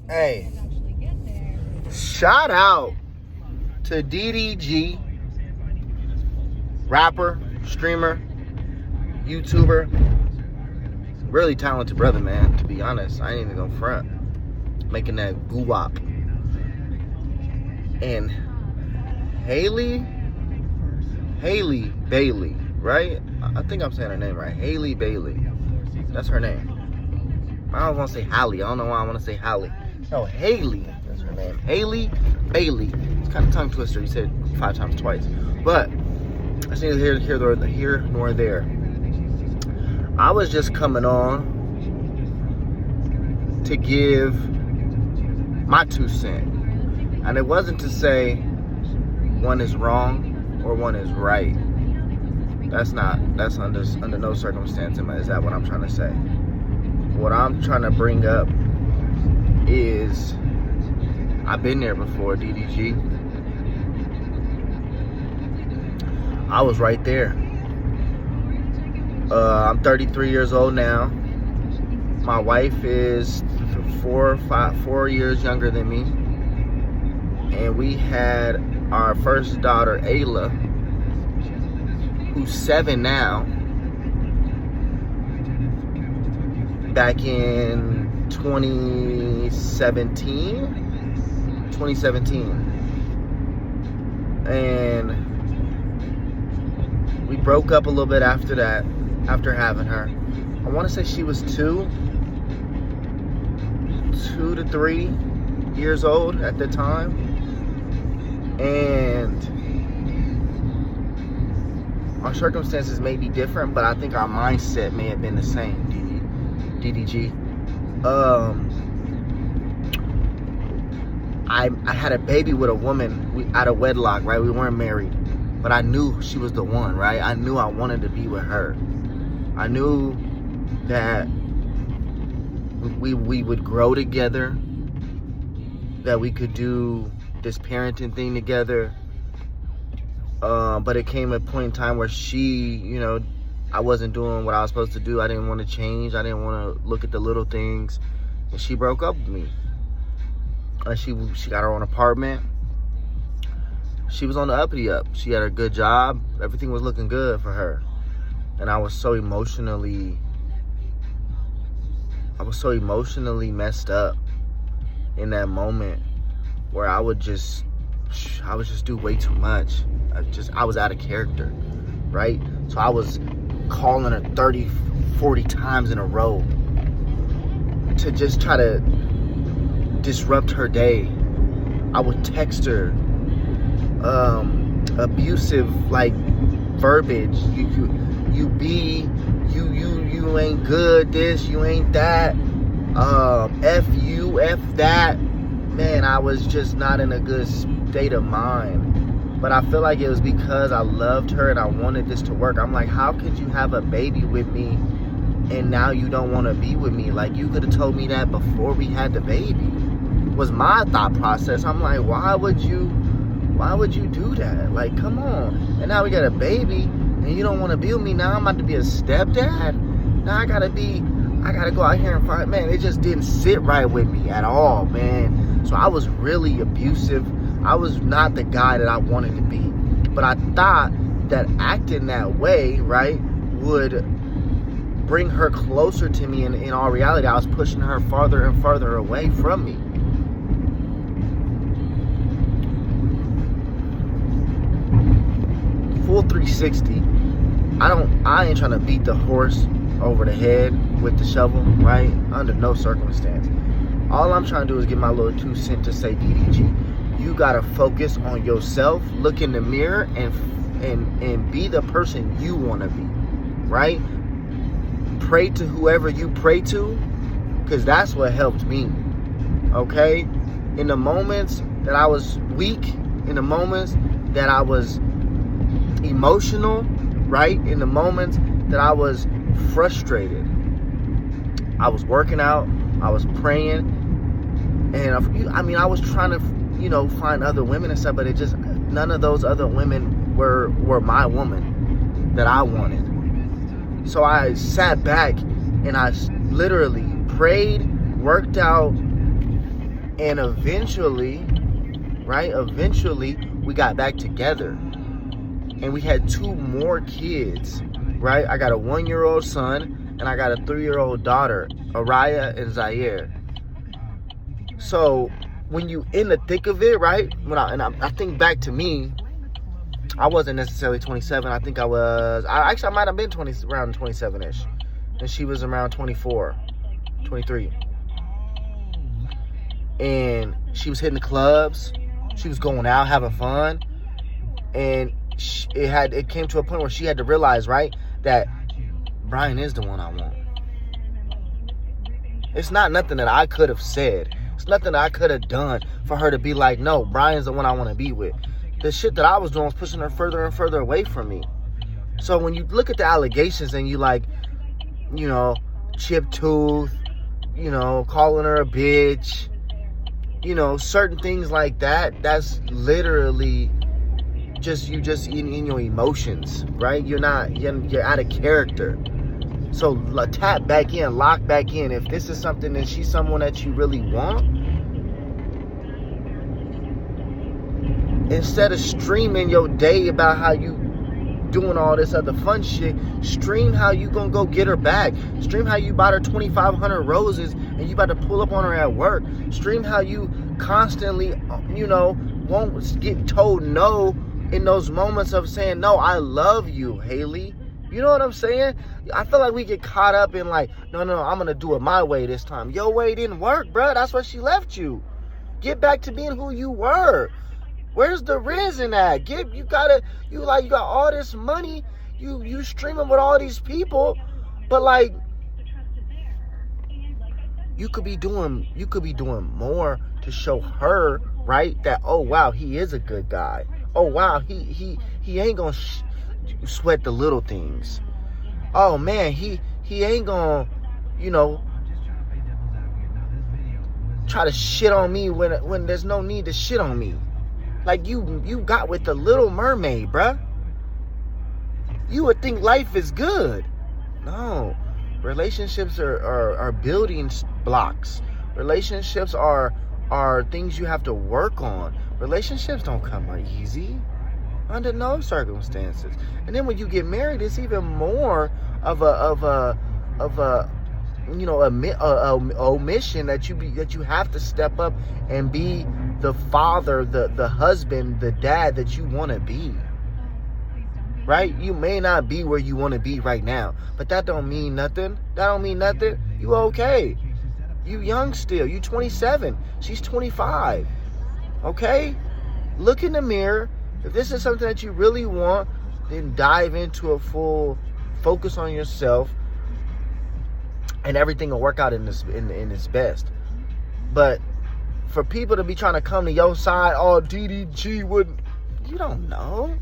Hey, shout out to DDG, rapper, streamer, YouTuber. Really talented brother, man, to be honest. I ain't even gonna front. Making that goo-wop. And Haley Bailey, right? I think I'm saying her name right. Haley Bailey. That's her name. I don't want to say Halle. I don't know why I want to say Halle. No, Haley. That's her name. Haley Bailey. It's kind of tongue twister. You said 5 times twice. But that's neither here nor there. I was just coming on to give my 2 cents. And it wasn't to say one is wrong or one is right. That's under no circumstance is that what I'm trying to say. What I'm trying to bring up is I've been there before, DDG. I was right there. I'm 33 years old now. My wife is 4 years younger than me. And we had our first daughter, Ayla, who's 7 now, back in 2017. And we broke up a little bit after that, after having her. I want to say she was 2 to 3 years old at the time. And our circumstances may be different, but I think our mindset may have been the same, DDG. I had a baby with a woman out of wedlock, right? We weren't married, but I knew she was the one, right? I knew I wanted to be with her. I knew that we would grow together, that we could do this parenting thing together. But it came a point in time where she, I wasn't doing what I was supposed to do. I didn't want to change. I didn't want to look at the little things. And she broke up with me. She got her own apartment. She was on the uppity up. She had a good job. Everything was looking good for her. And I was so emotionally messed up in that moment where I would just do way too much. I was out of character, right? So I was calling her 30, 40 times in a row to just try to disrupt her day. I would text her abusive verbiage. You ain't good, this, you ain't that, F you, F that. Man, I was just not in a good state of mind. But I feel like it was because I loved her and I wanted this to work. I'm like, how could you have a baby with me and now you don't want to be with me? Like, you could have told me that before we had the baby, was my thought process. I'm like, why would you do that? Like, come on. And now we got a baby and you don't want to be with me. Now I'm about to be a stepdad. Now I gotta go out here and find, man, it just didn't sit right with me at all, man. So I was really abusive. I was not the guy that I wanted to be. But I thought that acting that way, right, would bring her closer to me. And in all reality, I was pushing her farther and farther away from me. Full 360. I ain't trying to beat the horse over the head with the shovel, right? Under no circumstance. All I'm trying to do is get my little 2 cents to say, DDG, you gotta focus on yourself, look in the mirror, and be the person you want to be, right? Pray to whoever you pray to, because that's what helped me, okay? In the moments that I was weak, in the moments that I was emotional, right? In the moments that I was frustrated, I was working out, I was praying, and I was trying to, find other women and stuff, but it just, none of those other women were my woman that I wanted. So I sat back and I literally prayed, worked out, And eventually, right? Eventually, we got back together. And we had 2 more kids, right? I got a 1-year-old son and I got a 3-year-old daughter, Araya and Zaire. So when you in the thick of it, right? I think back to me, I wasn't necessarily 27. I think I might have been around 27-ish. And she was around 24, 23. And she was hitting the clubs. She was going out, having fun. And it came to a point where she had to realize, right, that Brian is the one I want. It's not nothing that I could have said. It's nothing that I could have done for her to be like, no, Brian's the one I want to be with. The shit that I was doing was pushing her further and further away from me. So when you look at the allegations and you like, you know, chip tooth, you know, calling her a bitch, you know, certain things like that, that's literally just in your emotions, right? You're out of character. So tap back in, lock back in. If this is something that she's someone that you really want, instead of streaming your day about how you doing all this other fun shit, stream how you gonna go get her back. Stream how you bought her 2,500 roses and you about to pull up on her at work. Stream how you constantly, you know, won't get told no in those moments of saying, no, I love you, Haley. You know what I'm saying? I feel like we get caught up in like, no, I'm going to do it my way this time. Your way didn't work, bro. That's why she left you. Get back to being who you were. Where's the reason at? You got all this money. You streaming with all these people. But like, you could be doing more to show her, right, that, oh, wow, he is a good guy. Oh, wow, he ain't going to sweat the little things. Oh, man, he ain't going to, you know, try to shit on me when there's no need to shit on me. Like you got with the Little Mermaid, bruh. You would think life is good. No. Relationships are building blocks. Relationships are things you have to work on. Relationships don't come easy under no circumstances. And then when you get married, it's even more of a you know, omission that you have to step up and be the father, the husband, the dad that you want to be. Right? You may not be where you want to be right now, but that don't mean nothing. You okay. You young still. You 27. She's 25. Okay? Look in the mirror. If this is something that you really want, then dive into a full focus on yourself, and everything will work out in its best. But for people to be trying to come to your side, oh, DDG wouldn't, you don't know.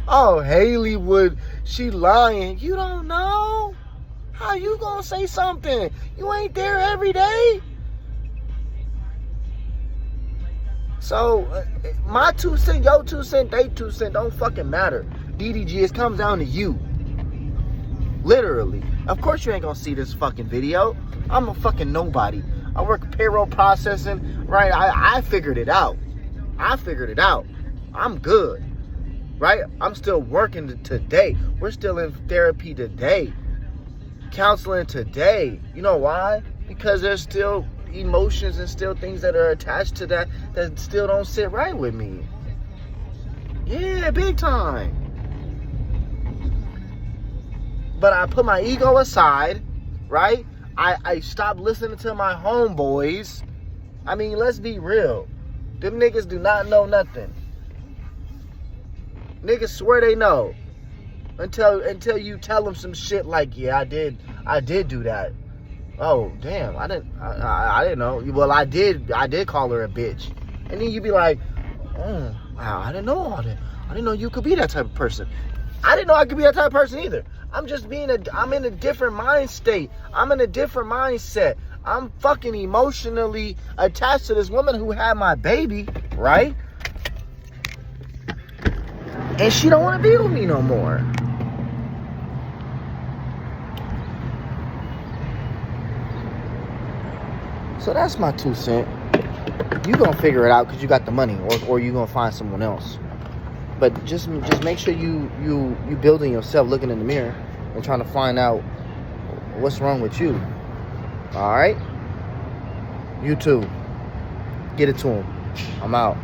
Oh, Haley would, she lying. You don't know. How you gonna say something? You ain't there every day. So, my 2 cents, your 2 cents, they 2 cents, don't fucking matter. DDG, it comes down to you. Literally. Of course you ain't gonna see this fucking video. I'm a fucking nobody. I work payroll processing, right? I figured it out. I'm good, right? I'm still working today. We're still in therapy today. Counseling today. You know why? Because there's still emotions and still things that are attached to that still don't sit right with me. Yeah, big time. But I put my ego aside, right? I stopped listening to my homeboys. I mean, let's be real. Them niggas do not know nothing. Niggas swear they know. Until you tell them some shit like, yeah, I did do that. Oh, damn, I didn't know. Well, I did call her a bitch. And then you be like, oh, wow, I didn't know all that. I didn't know you could be that type of person. I didn't know I could be that type of person either. I'm in a different mind state. I'm in a different mindset. I'm fucking emotionally attached to this woman who had my baby, right? And she don't want to be with me no more. So that's my 2 cents. You gonna figure it out because you got the money, or you gonna find someone else. But just make sure you building yourself, looking in the mirror, and trying to find out what's wrong with you. All right. You too. Get it to him. I'm out.